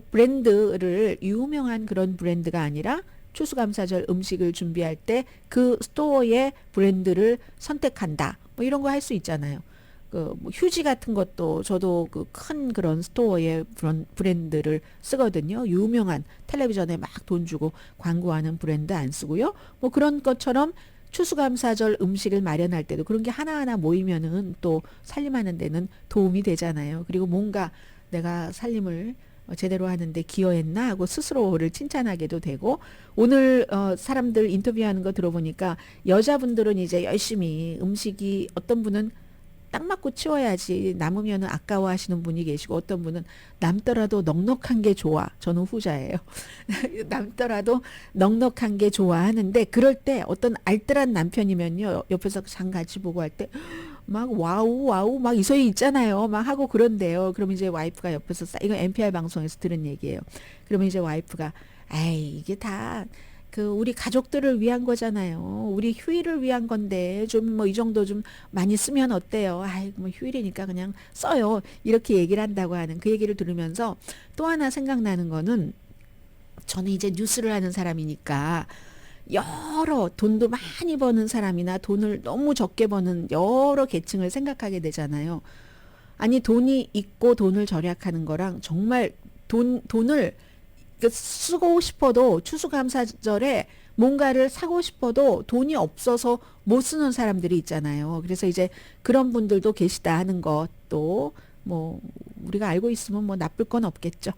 브랜드를 유명한 그런 브랜드가 아니라 추수감사절 음식을 준비할 때 그 스토어의 브랜드를 선택한다. 뭐 이런 거 할 수 있잖아요. 뭐 휴지 같은 것도 저도 그 큰 그런 스토어의 브랜드를 쓰거든요. 유명한 텔레비전에 막 돈 주고 광고하는 브랜드 안 쓰고요. 뭐 그런 것처럼 추수감사절 음식을 마련할 때도 그런 게 하나하나 모이면은 또 살림하는 데는 도움이 되잖아요. 그리고 뭔가 내가 살림을 제대로 하는데 기여했나 하고 스스로를 칭찬하게도 되고, 오늘 사람들 인터뷰하는 거 들어보니까 여자분들은 이제 열심히 음식이, 어떤 분은 딱 맞고 치워야지 남으면은 아까워하시는 분이 계시고, 어떤 분은 남더라도 넉넉한 게 좋아. 저는 후자예요. 남더라도 넉넉한 게 좋아하는데, 그럴 때 어떤 알뜰한 남편이면요, 옆에서 장 같이 보고 할 때 막 와우 막 이 소리 있잖아요. 막 하고 그런데요. 그럼 이제 와이프가 옆에서 이거 NPR 방송에서 들은 얘기예요. 그러면 이제 와이프가 에이 이게 다 그 우리 가족들을 위한 거잖아요. 우리 휴일을 위한 건데 좀 뭐 이 정도 좀 많이 쓰면 어때요? 아이 뭐 휴일이니까 그냥 써요. 이렇게 얘기를 한다고 하는 그 얘기를 들으면서 또 하나 생각나는 거는, 저는 이제 뉴스를 하는 사람이니까 여러 돈도 많이 버는 사람이나 돈을 너무 적게 버는 여러 계층을 생각하게 되잖아요. 아니 돈이 있고 돈을 절약하는 거랑 정말 돈을 쓰고 싶어도 추수감사절에 뭔가를 사고 싶어도 돈이 없어서 못 쓰는 사람들이 있잖아요. 그래서 이제 그런 분들도 계시다 하는 것도 뭐 우리가 알고 있으면 뭐 나쁠 건 없겠죠.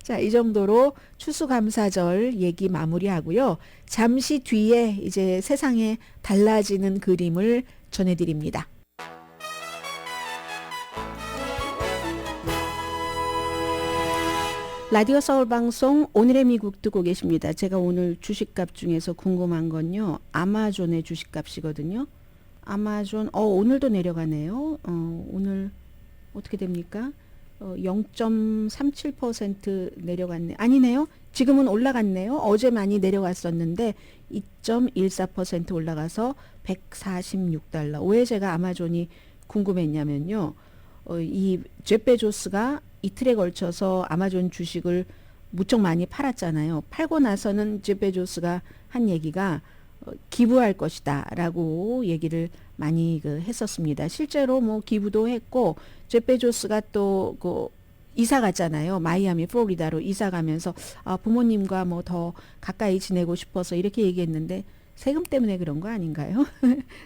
자, 이 정도로 추수감사절 얘기 마무리하고요. 잠시 뒤에 이제 세상에 달라지는 그림을 전해드립니다. 라디오 서울 방송 오늘의 미국 듣고 계십니다. 제가 오늘 주식값 중에서 궁금한 건요, 아마존의 주식값이거든요. 아마존 오늘도 내려가네요. 오늘 어떻게 됩니까? 0.37% 내려갔네. 아니네요. 지금은 올라갔네요. 어제 많이 내려갔었는데 2.14% 올라가서 146달러. 왜 제가 아마존이 궁금했냐면요. 이 제프 베조스가 이틀에 걸쳐서 아마존 주식을 무척 많이 팔았잖아요. 팔고 나서는 제프 베조스가 한 얘기가 기부할 것이다 라고 얘기를 많이 했었습니다. 실제로 뭐 기부도 했고, 제프 베조스가 또 이사 갔잖아요. 마이애미 플로리다로 이사 가면서 부모님과 뭐 더 가까이 지내고 싶어서 이렇게 얘기했는데, 세금 때문에 그런 거 아닌가요?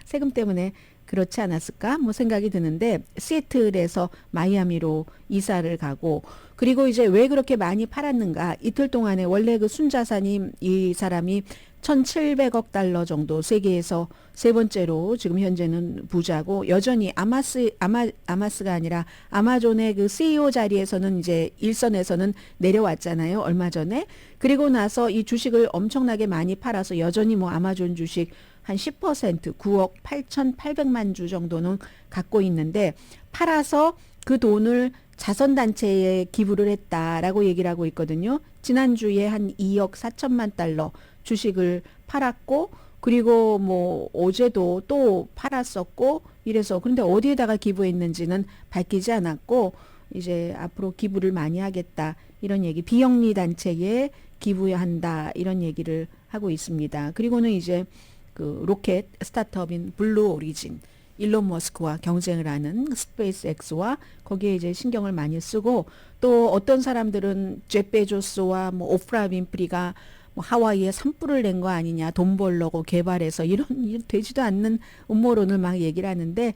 세금 때문에 그렇지 않았을까? 뭐 생각이 드는데, 시애틀에서 마이애미로 이사를 가고, 그리고 이제 왜 그렇게 많이 팔았는가? 이틀 동안에 원래 그 순자산이 이 사람이 1,700억 달러 정도, 세계에서 세 번째로 지금 현재는 부자고, 여전히 아마스가 아니라 아마존의 그 CEO 자리에서는 이제 일선에서는 내려왔잖아요. 얼마 전에. 그리고 나서 이 주식을 엄청나게 많이 팔아서 여전히 뭐 아마존 주식 한 10% 9억 8,800만 주 정도는 갖고 있는데, 팔아서 그 돈을 자선단체에 기부를 했다라고 얘기를 하고 있거든요. 지난주에 한 2억 4천만 달러 주식을 팔았고, 그리고 뭐 어제도 또 팔았었고 이래서, 그런데 어디에다가 기부했는지는 밝히지 않았고, 이제 앞으로 기부를 많이 하겠다 이런 얘기, 비영리 단체에 기부한다 이런 얘기를 하고 있습니다. 그리고는 이제 그 로켓 스타트업인 블루 오리진 일론 머스크와 경쟁을 하는 스페이스X와 거기에 이제 신경을 많이 쓰고 또 어떤 사람들은 제프 베조스와 뭐 오프라 윈프리가 뭐 하와이에 산불을 낸 거 아니냐 돈 벌려고 개발해서 이런 되지도 않는 음모론을 막 얘기를 하는데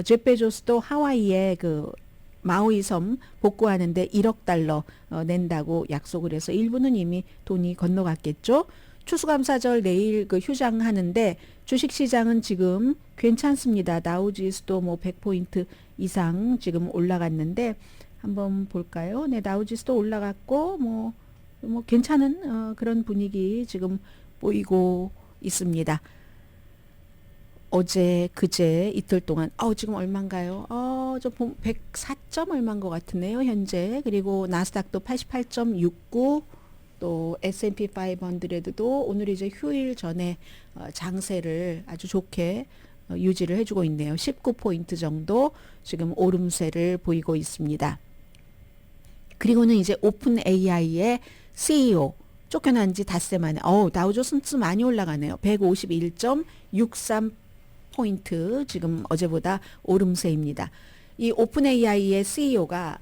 제프 베조스도 하와이에 그 마우이 섬 복구하는데 1억 달러 낸다고 약속을 해서 일부는 이미 돈이 건너갔겠죠. 추수감사절 내일 그 휴장하는데 주식시장은 지금 괜찮습니다. 다우지수도 뭐 100포인트 이상 지금 올라갔는데 한번 볼까요? 네, 다우지수도 올라갔고 뭐 괜찮은 그런 분위기 지금 보이고 있습니다. 어제 그제 이틀 동안 지금 얼마인가요? 저 104점 얼마인 것 같으네요 현재. 그리고 나스닥도 88.69 또 S&P 500도 오늘 이제 휴일 전에 장세를 아주 좋게 유지를 해주고 있네요. 19포인트 정도 지금 오름세를 보이고 있습니다. 그리고는 이제 오픈 AI의 CEO 쫓겨난 지 닷새 만에 다우존스 많이 올라가네요. 151.63포인트 지금 어제보다 오름세입니다. 이 오픈 AI의 CEO가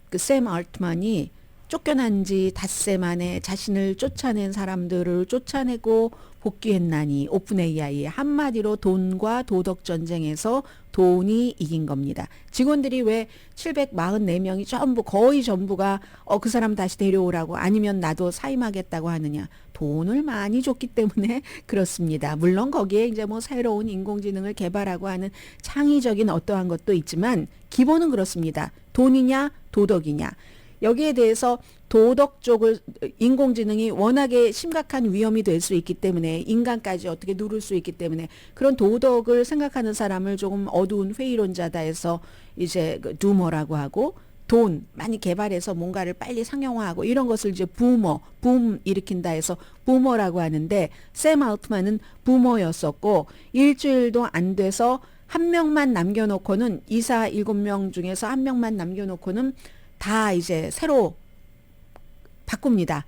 그 샘 알트만이 쫓겨난 지 닷새 만에 자신을 쫓아낸 사람들을 쫓아내고 복귀했나니 오픈 AI의 한마디로 돈과 도덕 전쟁에서 돈이 이긴 겁니다. 직원들이 왜 744명이 거의 전부가 그 사람 다시 데려오라고 아니면 나도 사임하겠다고 하느냐. 돈을 많이 줬기 때문에 그렇습니다. 물론 거기에 이제 뭐 새로운 인공지능을 개발하고 하는 창의적인 어떠한 것도 있지만 기본은 그렇습니다. 돈이냐 도덕이냐. 여기에 대해서 도덕 쪽을 인공지능이 워낙에 심각한 위험이 될 수 있기 때문에 인간까지 어떻게 누를 수 있기 때문에 그런 도덕을 생각하는 사람을 조금 어두운 회의론자다 해서 이제 그 두머라고 하고 돈 많이 개발해서 뭔가를 빨리 상용화하고 이런 것을 이제 붐 일으킨다 해서 부머라고 하는데 샘 알트만은 부머였었고 일주일도 안 돼서 한 명만 남겨놓고는 이사 7명 중에서 한 명만 남겨놓고는 다 이제 새로 바꿉니다.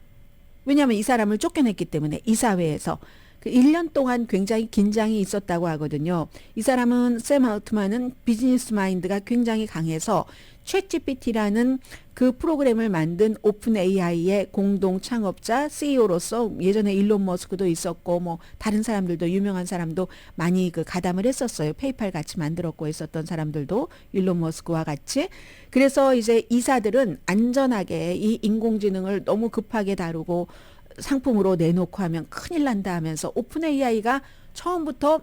왜냐하면 이 사람을 쫓겨냈기 때문에 이사회에서 그 1년 동안 굉장히 긴장이 있었다고 하거든요. 이 사람은 샘 알트만은 비즈니스 마인드가 굉장히 강해서 챗GPT라는 그 프로그램을 만든 오픈 AI의 공동 창업자 CEO로서 예전에 일론 머스크도 있었고 뭐 다른 사람들도 유명한 사람도 많이 그 가담을 했었어요. 페이팔 같이 만들었고 했었던 사람들도 일론 머스크와 같이. 그래서 이제 이사들은 안전하게 이 인공지능을 너무 급하게 다루고 상품으로 내놓고 하면 큰일 난다 하면서 오픈 AI가 처음부터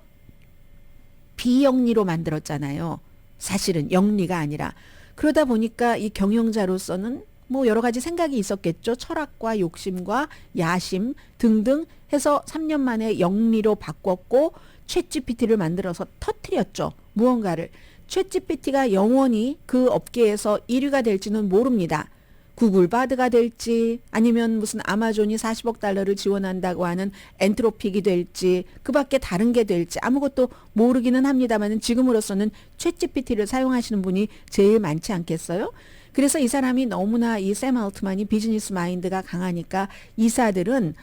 비영리로 만들었잖아요. 사실은 영리가 아니라. 그러다 보니까 이 경영자로서는 뭐 여러 가지 생각이 있었겠죠. 철학과 욕심과 야심 등등 해서 3년 만에 영리로 바꿨고 챗GPT를 만들어서 터뜨렸죠. 무언가를. 챗GPT가 영원히 그 업계에서 1위가 될지는 모릅니다. 구글 바드가 될지 아니면 무슨 아마존이 40억 달러를 지원한다고 하는 엔트로픽이 될지 그 밖에 다른 게 될지 아무것도 모르기는 합니다만 지금으로서는 챗GPT를 사용하시는 분이 제일 많지 않겠어요? 그래서 이 사람이 너무나 이 샘 알트만이 비즈니스 마인드가 강하니까 이사들은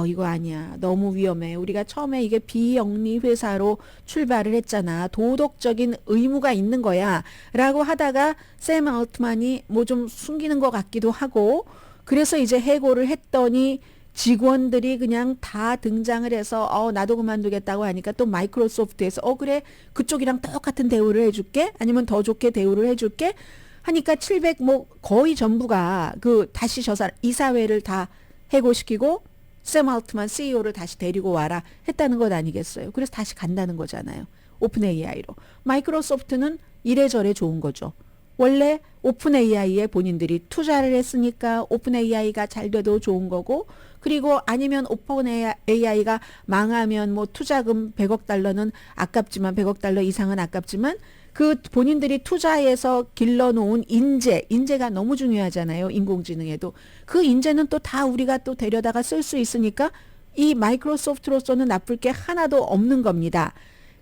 이거 아니야. 너무 위험해. 우리가 처음에 이게 비영리 회사로 출발을 했잖아. 도덕적인 의무가 있는 거야. 라고 하다가 샘 알트만이 뭐 좀 숨기는 것 같기도 하고 그래서 이제 해고를 했더니 직원들이 그냥 다 등장을 해서 나도 그만두겠다고 하니까 또 마이크로소프트에서 그래 그쪽이랑 똑같은 대우를 해줄게 아니면 더 좋게 대우를 해줄게 하니까 700 뭐 거의 전부가 그 다시 저 사람 이사회를 다 해고시키고 샘 알트만 CEO를 다시 데리고 와라 했다는 것 아니겠어요. 그래서 다시 간다는 거잖아요. 오픈 AI로. 마이크로소프트는 이래저래 좋은 거죠. 원래 오픈 AI에 본인들이 투자를 했으니까 오픈 AI가 잘 돼도 좋은 거고 그리고 아니면 오픈 AI가 망하면 뭐 투자금 100억 달러는 아깝지만 100억 달러 이상은 아깝지만 그 본인들이 투자해서 길러놓은 인재가 너무 중요하잖아요. 인공지능에도. 그 인재는 또 다 우리가 또 데려다가 쓸 수 있으니까 이 마이크로소프트로서는 나쁠 게 하나도 없는 겁니다.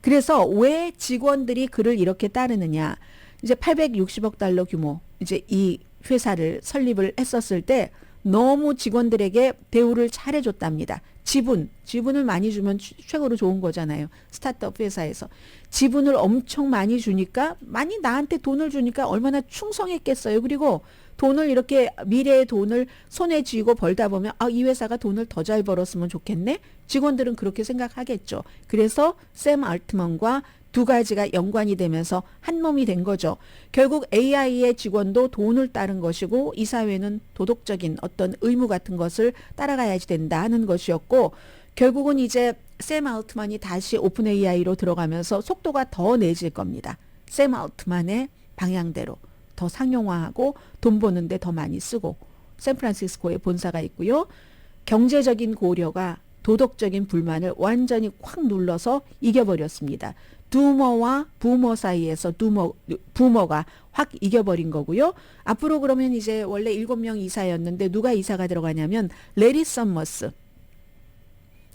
그래서 왜 직원들이 그를 이렇게 따르느냐. 이제 860억 달러 규모 이제 이 회사를 설립을 했었을 때 너무 직원들에게 대우를 잘해줬답니다. 지분을 많이 주면 최고로 좋은 거잖아요. 스타트업 회사에서. 지분을 엄청 많이 주니까, 많이 나한테 돈을 주니까 얼마나 충성했겠어요. 그리고 돈을 이렇게, 미래의 돈을 손에 쥐고 벌다 보면, 이 회사가 돈을 더 잘 벌었으면 좋겠네? 직원들은 그렇게 생각하겠죠. 그래서 샘 알트먼과 두 가지가 연관이 되면서 한 놈이 된 거죠. 결국 AI의 직원도 돈을 따른 것이고 이 사회는 도덕적인 어떤 의무 같은 것을 따라가야지 된다 하는 것이었고, 결국은 이제 샘 알트만이 다시 오픈 AI로 들어가면서 속도가 더 내질 겁니다. 샘 알트만의 방향대로 더 상용화하고 돈 버는데 더 많이 쓰고, 샌프란시스코에 본사가 있고요. 경제적인 고려가 도덕적인 불만을 완전히 확 눌러서 이겨버렸습니다. 두머와 부머 사이에서 부머가 확 이겨버린 거고요. 앞으로 그러면 이제 원래 7명 이사였는데 누가 이사가 들어가냐면 레리 서머스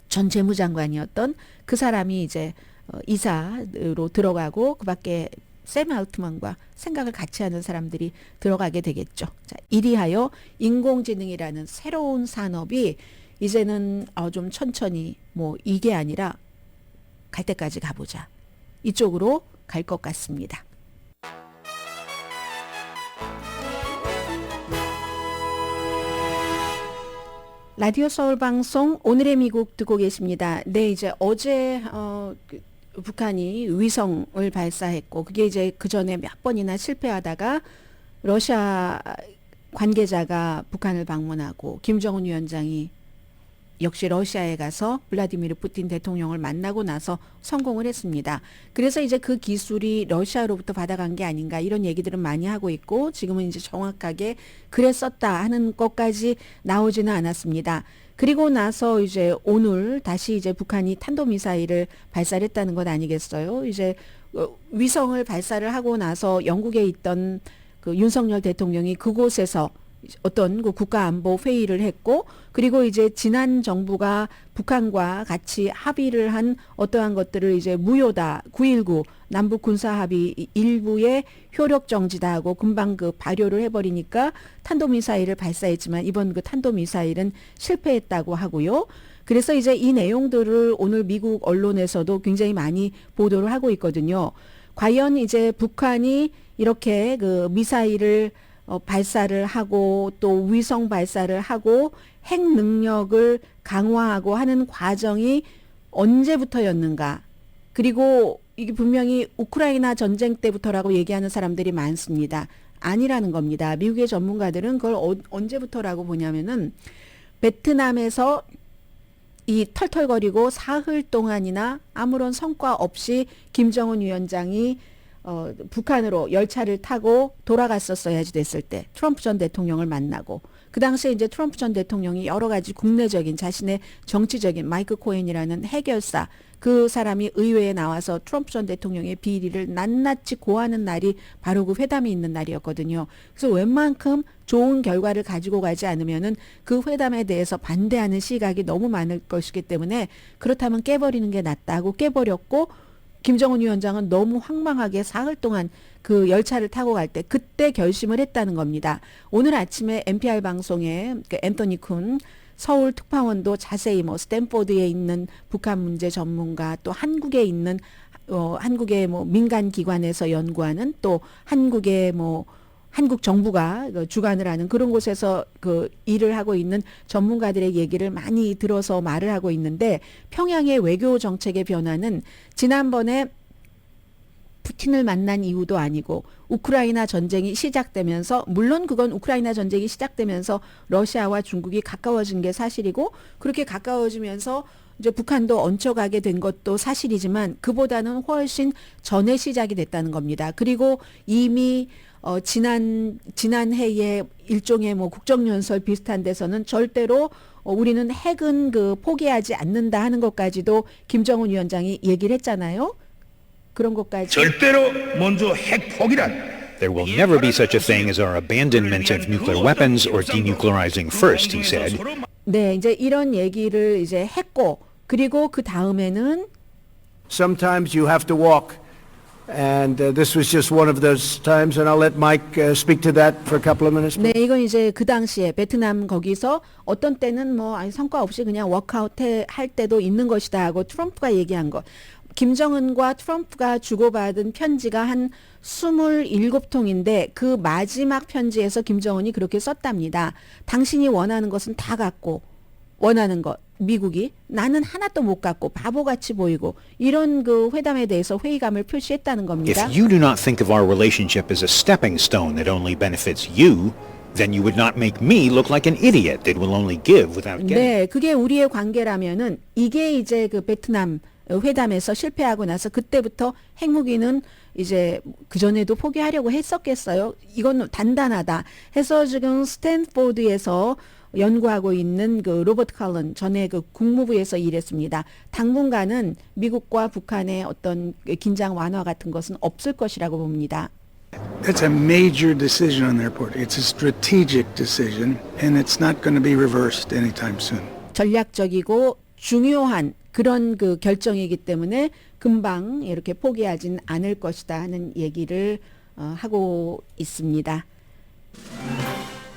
전 재무장관이었던 그 사람이 이제 이사로 들어가고, 그 밖에 샘 알트만과 생각을 같이 하는 사람들이 들어가게 되겠죠. 자, 이리하여 인공지능이라는 새로운 산업이 이제는 좀 천천히 이게 아니라 갈 때까지 가보자. 이쪽으로 갈 것 같습니다. 라디오 서울 방송 오늘의 미국 듣고 계십니다. 네, 이제 어제 북한이 위성을 발사했고, 그게 이제 그 전에 몇 번이나 실패하다가 러시아 관계자가 북한을 방문하고 김정은 위원장이 역시 러시아에 가서 블라디미르 푸틴 대통령을 만나고 나서 성공을 했습니다. 그래서 이제 그 기술이 러시아로부터 받아간 게 아닌가 이런 얘기들은 많이 하고 있고, 지금은 이제 정확하게 그랬었다 하는 것까지 나오지는 않았습니다. 그리고 나서 이제 오늘 다시 이제 북한이 탄도미사일을 발사했다는 것 아니겠어요? 이제 위성을 발사를 하고 나서 영국에 있던 그 윤석열 대통령이 그곳에서 어떤 그 국가안보 회의를 했고, 그리고 이제 지난 정부가 북한과 같이 합의를 한 어떠한 것들을 이제 무효다, 9.19 남북 군사 합의 일부의 효력 정지다 하고 금방 그 발효를 해버리니까 탄도미사일을 발사했지만 이번 그 탄도미사일은 실패했다고 하고요. 그래서 이제 이 내용들을 오늘 미국 언론에서도 굉장히 많이 보도를 하고 있거든요. 과연 이제 북한이 이렇게 그 미사일을 발사를 하고 또 위성 발사를 하고 핵 능력을 강화하고 하는 과정이 언제부터였는가. 그리고 이게 분명히 우크라이나 전쟁 때부터라고 얘기하는 사람들이 많습니다. 아니라는 겁니다. 미국의 전문가들은 그걸 언제부터라고 보냐면은 베트남에서 이 털털거리고 사흘 동안이나 아무런 성과 없이 김정은 위원장이 북한으로 열차를 타고 돌아갔었어야지 됐을 때 트럼프 전 대통령을 만나고, 그 당시에 이제 트럼프 전 대통령이 여러 가지 국내적인 자신의 정치적인 마이크 코엔이라는 해결사, 그 사람이 의회에 나와서 트럼프 전 대통령의 비리를 낱낱이 고하는 날이 바로 그 회담이 있는 날이었거든요. 그래서 웬만큼 좋은 결과를 가지고 가지 않으면은 그 회담에 대해서 반대하는 시각이 너무 많을 것이기 때문에 그렇다면 깨버리는 게 낫다고 깨버렸고, 김정은 위원장은 너무 황망하게 사흘 동안 그 열차를 타고 갈 때 그때 결심을 했다는 겁니다. 오늘 아침에 NPR 방송에 그 앤토니 쿤 서울 특파원도 자세히 스탠포드에 있는 북한 문제 전문가, 또 한국에 있는 한국의 민간 기관에서 연구하는, 또 한국의 한국 정부가 주관을 하는 그런 곳에서 그 일을 하고 있는 전문가들의 얘기를 많이 들어서 말을 하고 있는데, 평양의 외교 정책의 변화는 지난번에 푸틴을 만난 이유도 아니고 우크라이나 전쟁이 시작되면서, 물론 그건 우크라이나 전쟁이 시작되면서 러시아와 중국이 가까워진 게 사실이고, 그렇게 가까워지면서 이제 북한도 얹혀가게 된 것도 사실이지만 그보다는 훨씬 전에 시작이 됐다는 겁니다. 그리고 이미 지난해에 일종의 국정연설 비슷한 데서는 절대로 우리는 핵은 포기하지 않는다 하는 것까지도 김정은 위원장이 얘기를 했잖아요. 그런 것까지. 절대로 먼저 핵 포기란. There will never be such a thing as our abandonment of nuclear weapons or denuclearizing first, he said. 네, 이제 이런 얘기를 이제 했고, 그리고 그 다음에는 Sometimes you have to walk And this was just one of those times, and I'll let Mike speak to that for a couple of minutes. 네, 이건 이제 그 당시에 베트남 거기서 어떤 때는 뭐 아니, 성과 없이 그냥 워크아웃 할 때도 있는 것이다 하고 트럼프가 얘기한 것. 김정은과 트럼프가 주고받은 편지가 한 27통인데 그 마지막 편지에서 김정은이 그렇게 썼답니다. 당신이 원하는 것은 다 갖고 원하는 것 미국이 나는 하나도 못 갖고 바보같이 보이고 이런 그 회담에 대해서 회의감을 표시했다는 겁니다. If you do not think of our relationship as a stepping stone that only benefits you, then you would not make me look like an idiot that will only give without getting. 네, 그게 우리의 관계라면은 이게 이제 그 베트남 회담에서 실패하고 나서 그때부터 핵무기는 이제 그전에도 포기하려고 했었겠어요. 이건 단단하다 해서 지금 스탠포드에서 연구하고 있는 그 로버트 칼런 전에 그 국무부에서 일했습니다. 당분간은 미국과 북한의 어떤 긴장 완화 같은 것은 없을 것이라고 봅니다. That's a major decision on their part. It's a strategic decision, and it's not going to be reversed anytime soon. 전략적이고 중요한 그런 그 결정이기 때문에 금방 이렇게 포기하진 않을 것이다 하는 얘기를 하고 있습니다.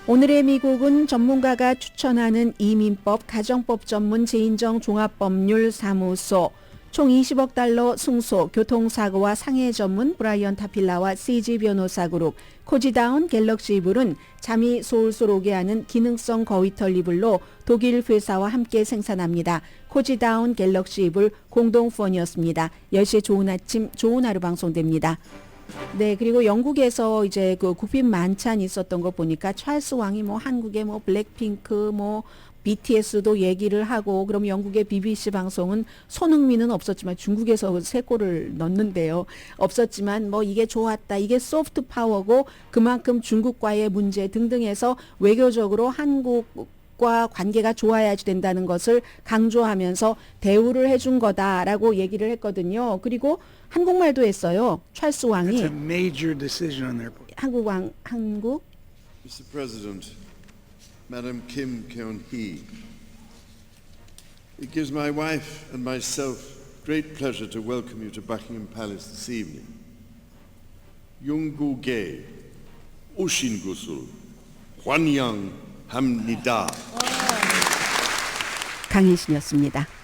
오늘의 미국은 전문가가 추천하는 이민법 가정법 전문 재인정 종합법률 사무소 총 20억 달러 승소 교통사고와 상해 전문 브라이언 타필라와 CG 변호사 그룹 코지다운 갤럭시 이불은 잠이 솔솔 오게 하는 기능성 거위털 이불로 독일 회사와 함께 생산합니다. 코지다운 갤럭시 이불 공동 후원이었습니다. 10시에 좋은 아침 좋은 하루 방송됩니다. 네, 그리고 영국에서 이제 그 국빈 만찬 있었던 거 보니까 찰스 왕이 뭐 한국의 뭐 블랙핑크 뭐 BTS도 얘기를 하고 그럼 영국의 BBC 방송은 손흥민은 없었지만 중국에서 세 골을 넣는데요. 없었지만 뭐 이게 좋았다. 이게 소프트 파워고 그만큼 중국과의 문제 등등 해서 외교적으로 한국과 관계가 좋아야지 된다는 것을 강조하면서 대우를 해준 거다라고 얘기를 했거든요. 그리고 한국말도 했어요. 찰스 That's 왕이 a major decision on their part. 한국 Mr. President, Madam Kim Keon-hee, it gives my wife and myself great pleasure to welcome you to Buckingham Palace this evening. Yunggu-ge, Ushin-gusul, Hwan-yang Hamnida. 강희신이었습니다.